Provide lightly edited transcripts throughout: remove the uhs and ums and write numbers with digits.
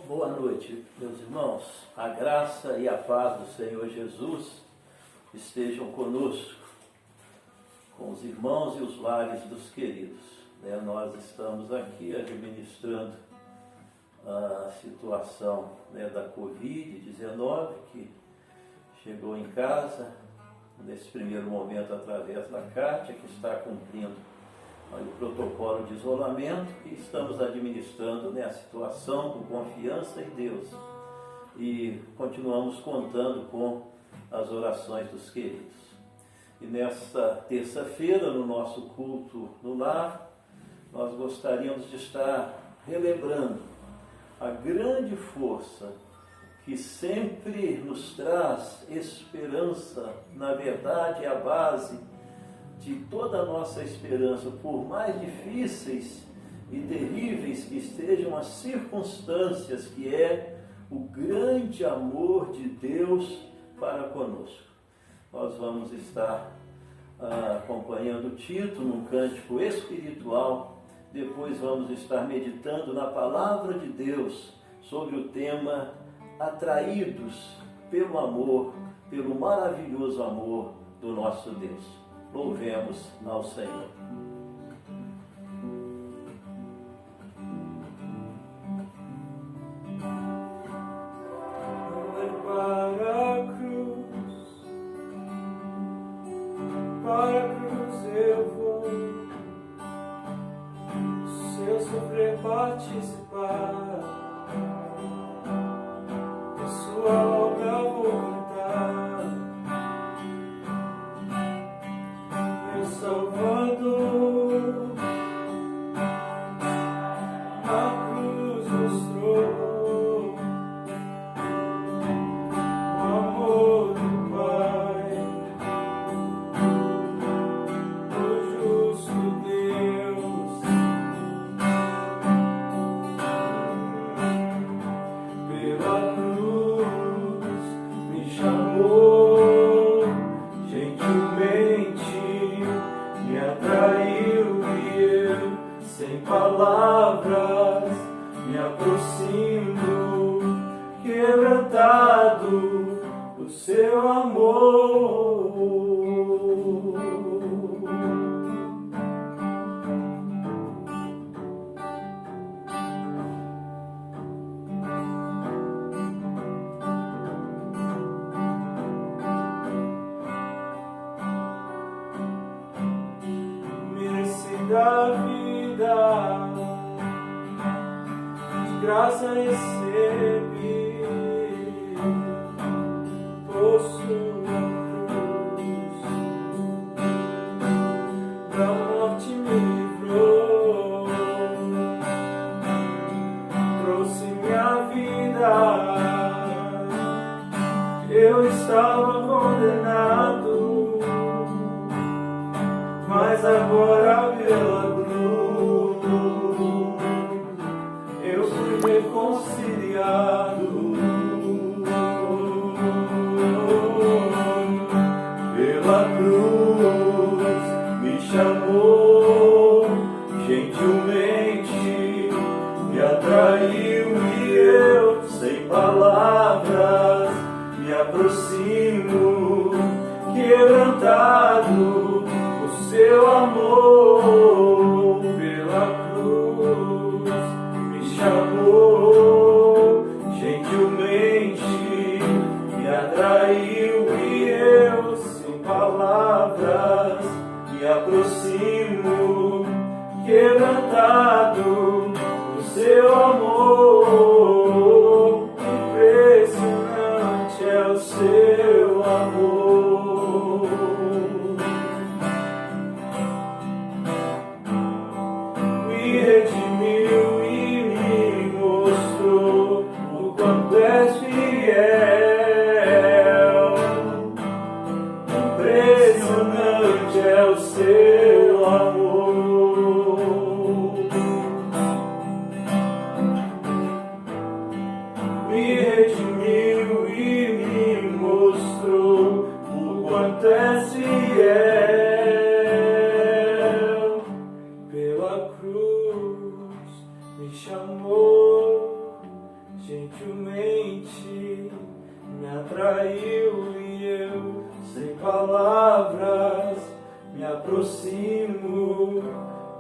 Boa noite, meus irmãos. A graça e a paz do Senhor Jesus estejam conosco, com os irmãos e os lares dos queridos. Nós estamos aqui administrando a situação da Covid-19, que chegou em casa, nesse primeiro momento, através da Kátia, que está cumprindo o protocolo de isolamento, e estamos administrando a situação com confiança em Deus. E continuamos contando com as orações dos queridos. E nesta terça-feira, no nosso culto no lar, nós gostaríamos de estar relembrando a grande força que sempre nos traz esperança. Na verdade, é a base de toda a nossa esperança, por mais difíceis e terríveis que estejam as circunstâncias, que é o grande amor de Deus para conosco. Nós vamos estar acompanhando o Tito num cântico espiritual, depois vamos estar meditando na palavra de Deus sobre o tema atraídos pelo amor, pelo maravilhoso amor do nosso Deus. Louvemos ao Senhor. Para a cruz eu vou, se eu sofrer participar, de sua obra vou cantar, meu Salvador, na cruz mostrou o amor do Pai, o justo Deus, pela cruz me chamou, gentilmente me atraiu e eu, sem palavras, me aproximo, quebrantado o seu amor. Da vida, de graça recebi, por sua cruz, da morte me livrou, trouxe minha vida, eu estava condenado, mas agora pela cruz eu fui reconciliado. Pela cruz me chamou, gentilmente me atraiu e eu, sem palavras, me aproximo, quebrantado seu amor. Pela cruz me chamou, gentilmente me atraiu e eu, sem palavras, me aproximo, quebrantado do seu amor. Impressionante é o seu amor. Me redimiu e me mostrou o quanto és fiel. Impressionante é o seu amor. Me redimiu e me mostrou o quanto és fiel. Pela cruz me chamou, gentilmente me atraiu e eu, sem palavras, me aproximo,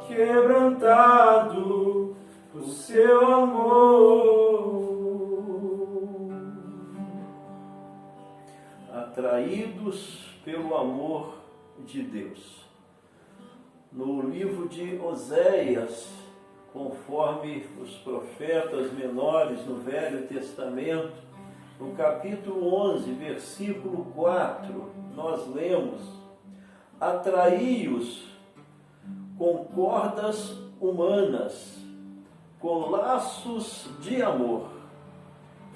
quebrantado por seu amor. Atraídos pelo amor de Deus. No livro de Oséias, conforme os profetas menores no Velho Testamento, no capítulo 11, versículo 4, nós lemos: atraí-os com cordas humanas, com laços de amor.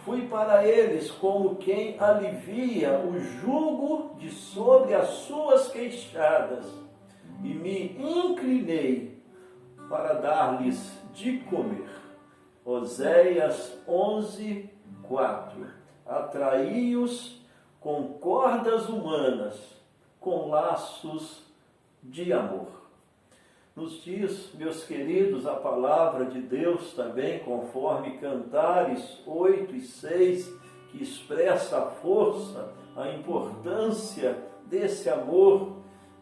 Fui para eles como quem alivia o jugo de sobre as suas queixadas, e me inclinei para dar-lhes de comer. Oséias 11, 4. Atraí-os com cordas humanas, com laços de amor. Nos diz, meus queridos, a palavra de Deus também, conforme Cantares 8 e 6, que expressa a força, a importância desse amor,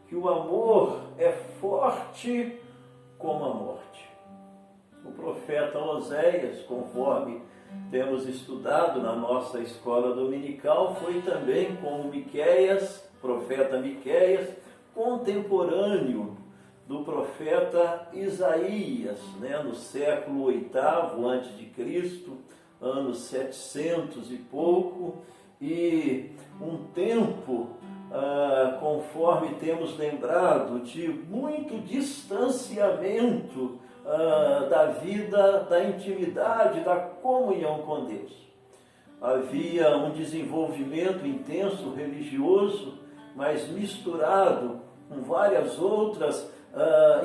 que o amor é forte como a morte. O profeta Oséias, conforme temos estudado na nossa escola dominical, foi também como Miqueias, profeta Miqueias, contemporâneo do profeta Isaías, no século VIII a.C., anos 700 e pouco, e um tempo, conforme temos lembrado, de muito distanciamento da vida, da intimidade, da comunhão com Deus. Havia um desenvolvimento intenso religioso, mas misturado com várias outras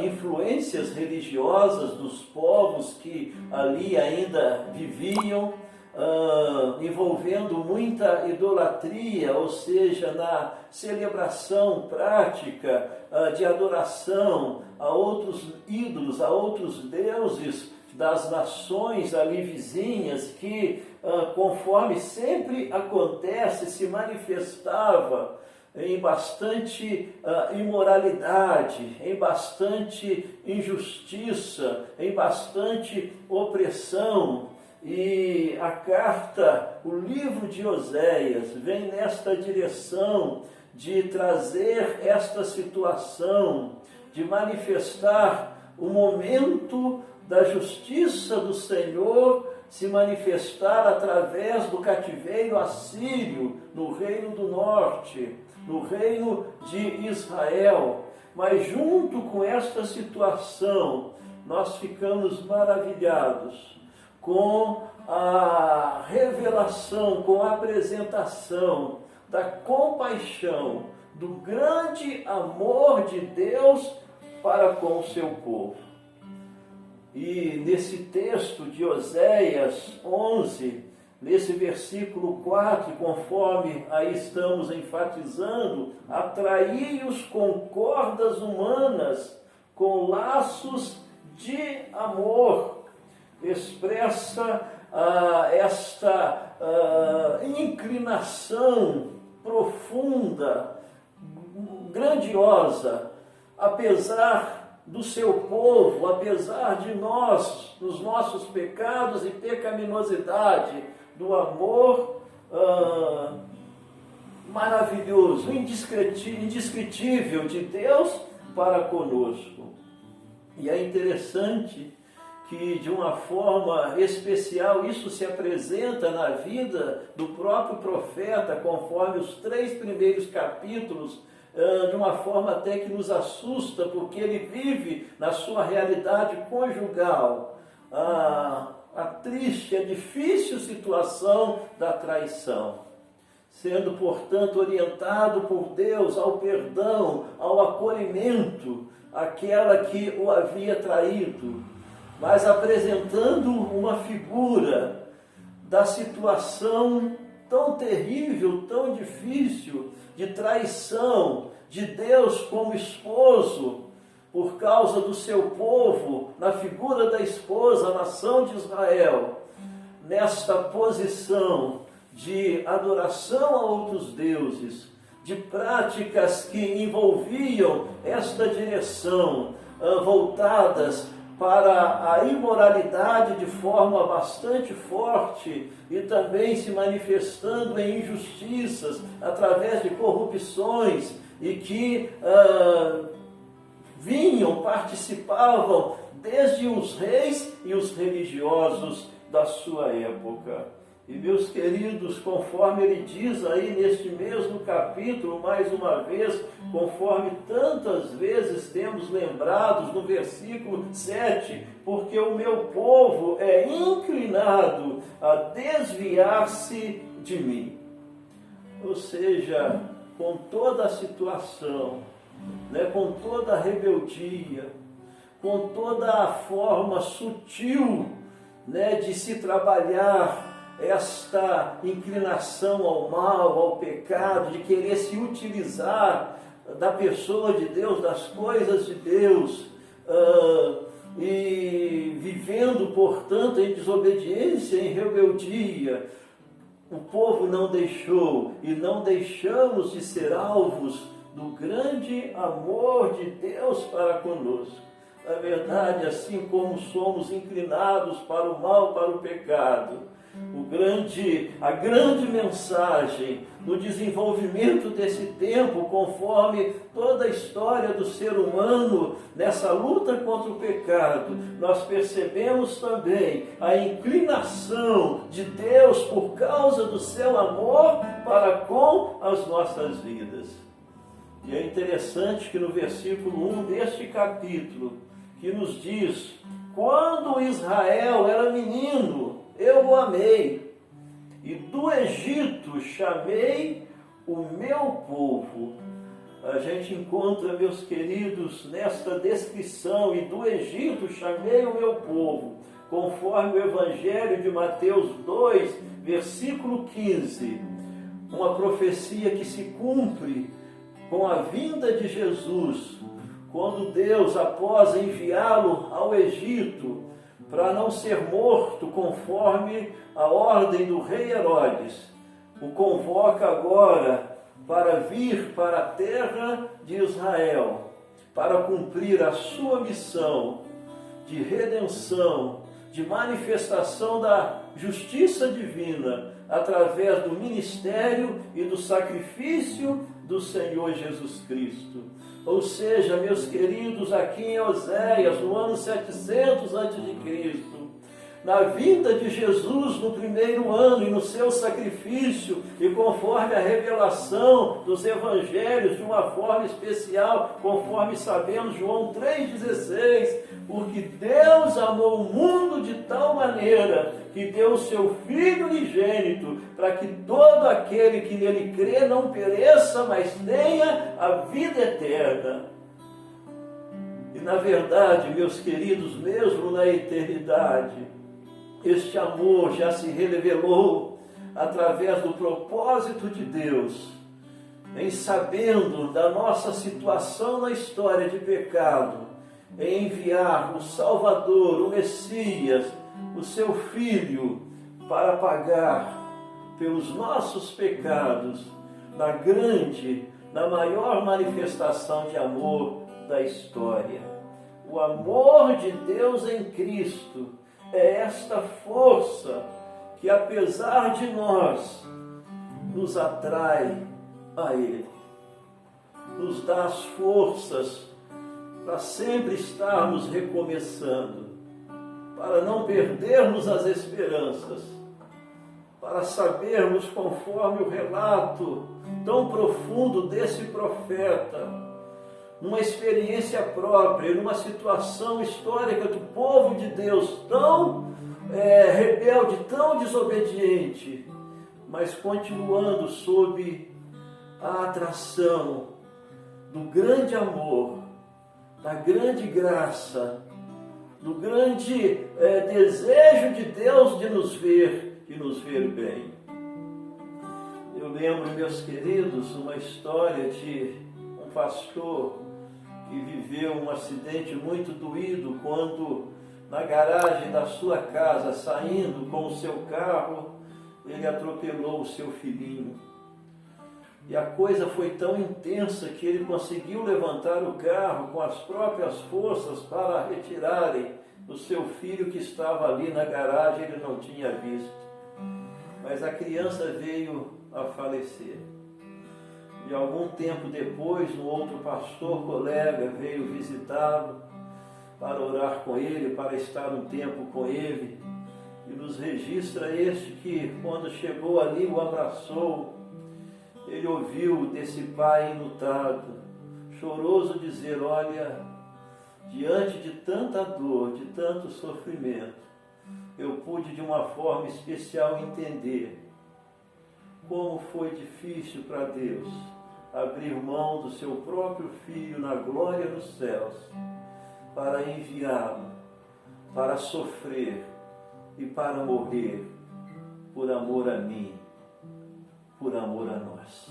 influências religiosas dos povos que ali ainda viviam, envolvendo muita idolatria, ou seja, na celebração prática de adoração a outros ídolos, a outros deuses das nações ali vizinhas, que, conforme sempre acontece, se manifestava em bastante imoralidade, em bastante injustiça, em bastante opressão. E a carta, o livro de Oséias, vem nesta direção de trazer esta situação, de manifestar o momento da justiça do Senhor se manifestar através do cativeiro assírio no Reino do Norte, no Reino de Israel. Mas junto com esta situação, nós ficamos maravilhados com a revelação, com a apresentação da compaixão, do grande amor de Deus para com o seu povo. E nesse texto de Oséias 11, nesse versículo 4, conforme aí estamos enfatizando, atraí-os com cordas humanas, com laços de amor, expressa esta inclinação profunda, grandiosa, apesar do seu povo, apesar de nós, dos nossos pecados e pecaminosidade, do amor maravilhoso, indescritível de Deus para conosco. E é interessante que, de uma forma especial, isso se apresenta na vida do próprio profeta, conforme os 3 primeiros capítulos, de uma forma até que nos assusta, porque ele vive na sua realidade conjugal a triste, a difícil situação da traição, sendo, portanto, orientado por Deus ao perdão, ao acolhimento, àquela que o havia traído, mas apresentando uma figura da situação tão terrível, tão difícil, de traição de Deus como esposo, por causa do seu povo, na figura da esposa, a nação de Israel, nesta posição de adoração a outros deuses, de práticas que envolviam esta direção, voltadas para a imoralidade de forma bastante forte e também se manifestando em injustiças através de corrupções e que participavam desde os reis e os religiosos da sua época. E meus queridos, conforme ele diz aí neste mesmo capítulo, mais uma vez, conforme tantas vezes temos lembrados no versículo 7, porque o meu povo é inclinado a desviar-se de mim. Ou seja, com toda a situação, com toda a rebeldia, com toda a forma sutil de se trabalhar esta inclinação ao mal, ao pecado, de querer se utilizar da pessoa de Deus, das coisas de Deus, e vivendo, portanto, em desobediência, em rebeldia, o povo não deixou e não deixamos de ser alvos do grande amor de Deus para conosco. Na verdade, assim como somos inclinados para o mal, para o pecado, a grande mensagem no desenvolvimento desse tempo, conforme toda a história do ser humano nessa luta contra o pecado, nós percebemos também a inclinação de Deus por causa do seu amor para com as nossas vidas. E é interessante que no versículo 1 deste capítulo, que nos diz: quando Israel era menino, eu o amei, e do Egito chamei o meu povo. A gente encontra, meus queridos, nesta descrição, e do Egito chamei o meu povo, conforme o Evangelho de Mateus 2, versículo 15, uma profecia que se cumpre com a vinda de Jesus, quando Deus, após enviá-lo ao Egito, para não ser morto conforme a ordem do rei Herodes, o convoca agora para vir para a terra de Israel, para cumprir a sua missão de redenção, de manifestação da justiça divina, através do ministério e do sacrifício do Senhor Jesus Cristo. Ou seja, meus queridos, aqui em Oséias, no ano 700 a.C., na vinda de Jesus no primeiro ano e no seu sacrifício, e conforme a revelação dos evangelhos de uma forma especial, conforme sabemos, João 3,16, porque Deus amou o mundo de tal maneira que deu o seu Filho unigênito, para que todo aquele que nele crê não pereça, mas tenha a vida eterna. E na verdade, meus queridos, mesmo na eternidade, este amor já se revelou através do propósito de Deus, em sabendo da nossa situação na história de pecado, em enviar o Salvador, o Messias, o seu Filho, para pagar pelos nossos pecados, na maior manifestação de amor da história. O amor de Deus em Cristo é esta força que, apesar de nós, nos atrai a Ele, nos dá as forças para sempre estarmos recomeçando, para não perdermos as esperanças, para sabermos, conforme o relato tão profundo desse profeta, numa experiência própria, numa situação histórica do povo de Deus tão rebelde, tão desobediente, mas continuando sob a atração do grande amor, da grande graça, do grande desejo de Deus de nos ver e nos ver bem. Eu lembro, meus queridos, uma história de um pastor que viveu um acidente muito doído quando, na garagem da sua casa, saindo com o seu carro, ele atropelou o seu filhinho. E a coisa foi tão intensa que ele conseguiu levantar o carro com as próprias forças para retirarem o seu filho que estava ali na garagem, ele não tinha visto. Mas a criança veio a falecer. E algum tempo depois, um outro pastor colega veio visitá-lo para orar com ele, para estar um tempo com ele. E nos registra este que, quando chegou ali, o abraçou. Ele ouviu desse pai enlutado, choroso, dizer: olha, diante de tanta dor, de tanto sofrimento, eu pude de uma forma especial entender como foi difícil para Deus abrir mão do seu próprio filho na glória dos céus para enviá-lo, para sofrer e para morrer por amor a mim, por amor a nós.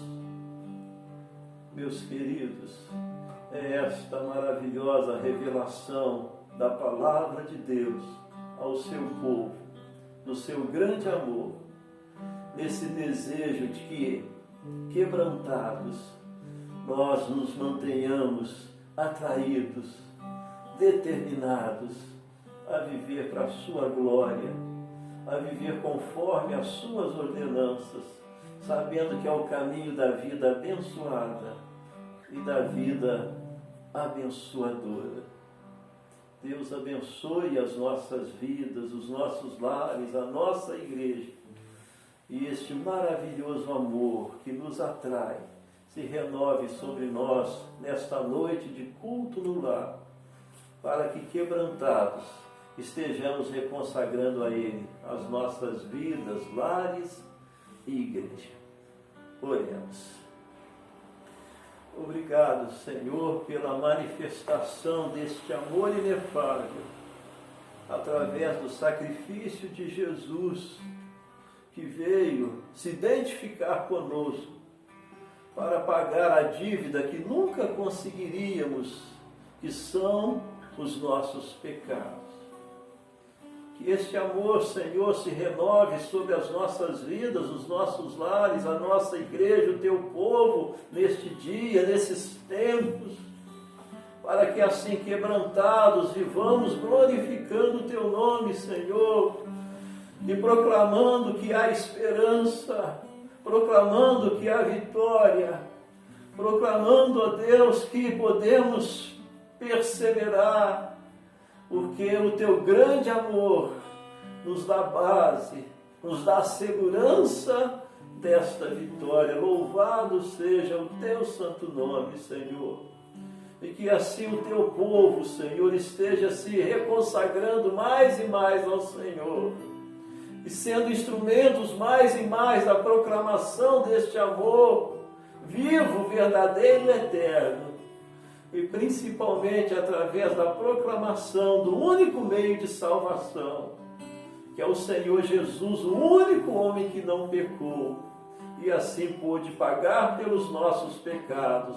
Meus queridos, é esta maravilhosa revelação da palavra de Deus ao seu povo, no seu grande amor, nesse desejo de que, quebrantados, nós nos mantenhamos atraídos, determinados a viver para a sua glória, a viver conforme as suas ordenanças, sabendo que é o caminho da vida abençoada e da vida abençoadora. Deus abençoe as nossas vidas, os nossos lares, a nossa igreja, e este maravilhoso amor que nos atrai se renove sobre nós nesta noite de culto no lar, para que, quebrantados, estejamos reconsagrando a Ele as nossas vidas, lares e igreja. Oremos. Obrigado, Senhor, pela manifestação deste amor inefável, através do sacrifício de Jesus, que veio se identificar conosco para pagar a dívida que nunca conseguiríamos, que são os nossos pecados. Que este amor, Senhor, se renove sobre as nossas vidas, os nossos lares, a nossa igreja, o Teu povo, neste dia, nesses tempos, para que assim, quebrantados, vivamos glorificando o Teu nome, Senhor, e proclamando que há esperança, proclamando que há vitória, proclamando, ó Deus, que podemos perseverar, porque o Teu grande amor nos dá base, nos dá segurança desta vitória. Louvado seja o Teu santo nome, Senhor. E que assim o Teu povo, Senhor, esteja se reconsagrando mais e mais ao Senhor, e sendo instrumentos mais e mais da proclamação deste amor vivo, verdadeiro e eterno, e principalmente através da proclamação do único meio de salvação, que é o Senhor Jesus, o único homem que não pecou, e assim pôde pagar pelos nossos pecados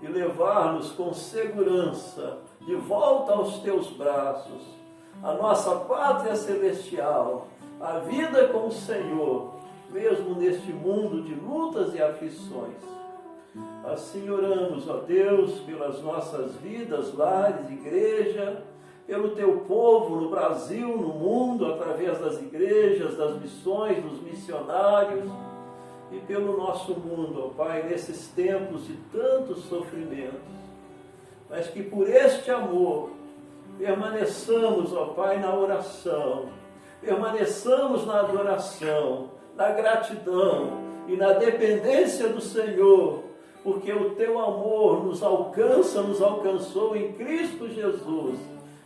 e levar-nos com segurança de volta aos Teus braços, a nossa pátria celestial, a vida com o Senhor, mesmo neste mundo de lutas e aflições. Assim oramos, ó Deus, pelas nossas vidas, lares, igreja, pelo Teu povo no Brasil, no mundo, através das igrejas, das missões, dos missionários, e pelo nosso mundo, ó Pai, nesses tempos de tantos sofrimentos, mas que por este amor permaneçamos, ó Pai, na oração, permaneçamos na adoração, na gratidão e na dependência do Senhor, porque o Teu amor nos alcança, nos alcançou em Cristo Jesus,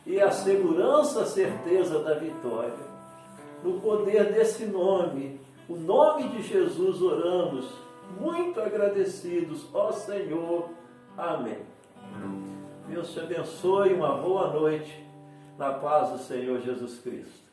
e a segurança, a certeza da vitória. No poder desse nome, o nome de Jesus, oramos, muito agradecidos, ó Senhor. Amém. Deus te abençoe, uma boa noite, na paz do Senhor Jesus Cristo.